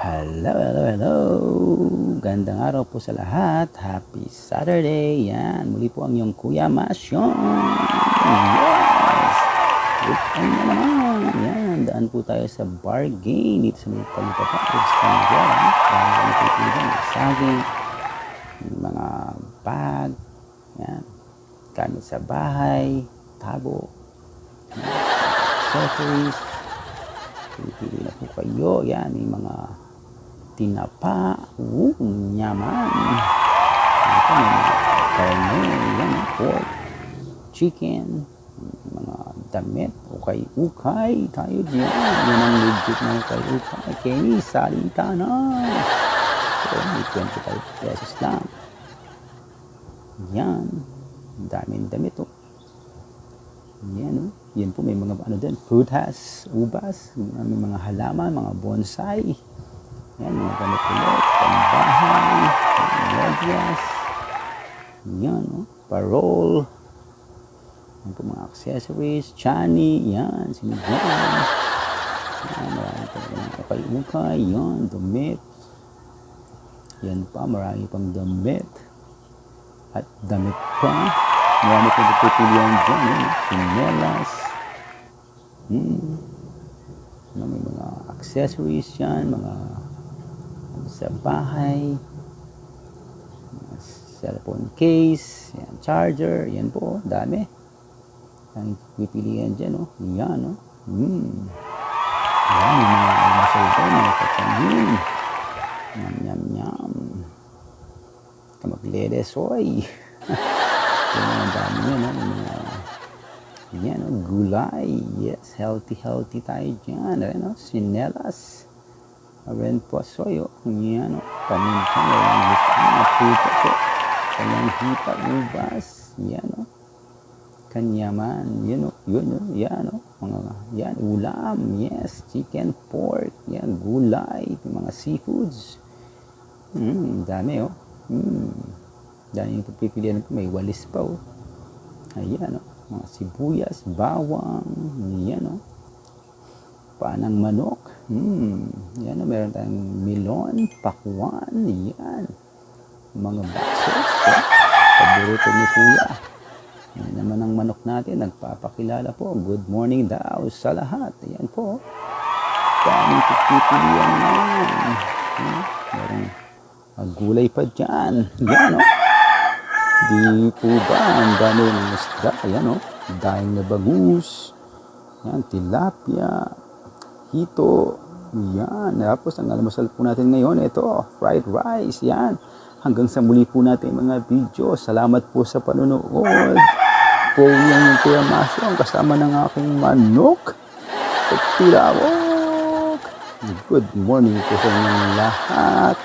Hello, hello, hello! Gandang araw po sa lahat. Happy Saturday! Yan, muli po ang iyong Kuya Masyon. Yes! Weekend na naman. Yan, daan po tayo sa bargain dito sa mga Talipapa. Sa Miguel. Dahil kami pipilihan ng saging, mga bag, yan, gamit sa bahay, tabo, accessories. Pili na po kayo. Yan, may mga tinapa. Yaman. Ito, may mga karne. Yan, pork, chicken, mga damit. Ukay tayo dyan. Yan ang legit na ukay. Kenny, salita na. So, may 25 pesos lang. Yan. Daming damit, oh. Yan, oh. Yan po, may mga din, prutas, ubas, may mga halaman, mga bonsai. Yan, mga gamit-ulit, pambahay, medyas. Yan, oh, parol. Yan po, mga accessories, chani, yan, sinigyan. Yan, marami pa mga ukay-ukay, yan, damit. Yan pa, marami pang damit. At damit pa. Marami pang pipilihan dyan, sinelas. May mga accessories yan, mga sa bahay, mga cellphone case, yan, charger, yan po, dami. Ang pipilihan dyan, oh. Yan, oh. Yan, may mga almasal dyan, mga katanin. Nyam. Kamagledesoy. Yan, ang dami yan, oh. Yan, oh, gulay. Yes, healthy tayo dyan. Ayan, oh, sinelas. Ayan po, soyo. Yan, oh, paminsan. Ayan, mga putas, oh. Ayan, hita, ubas. Yan, oh. Kanyaman. Yan, oh. Yan, oh. Yan, ulam. Yes, chicken, pork. Yan, gulay. Mga seafoods. Dami, oh. Dami yung pipilian ko. May walis pa, oh. Ayan, oh. Mga sibuyas, bawang, yan, o. Panang manok, yan, o. Meron tayong milon, pakwan, yan. Mga baksos, paborito ni Kuya. Yan naman ang manok natin, nagpapakilala po. Good morning daw sa lahat. Yan po. Daming pipilian naman. Merong gulay pa dyan. Yan, o. Di po ba ang dami ng isda? Ayan, oh. Daing na bagus. Yan, tilapia. Hito. Yan. Tapos ang almusal po natin ngayon, ito, fried rice. Yan. Hanggang sa muli po natin mga video. Salamat po sa panonood. Po yung Kuya Masyon kasama ng aking manok. Tilawok. Good morning po sa inyong lahat.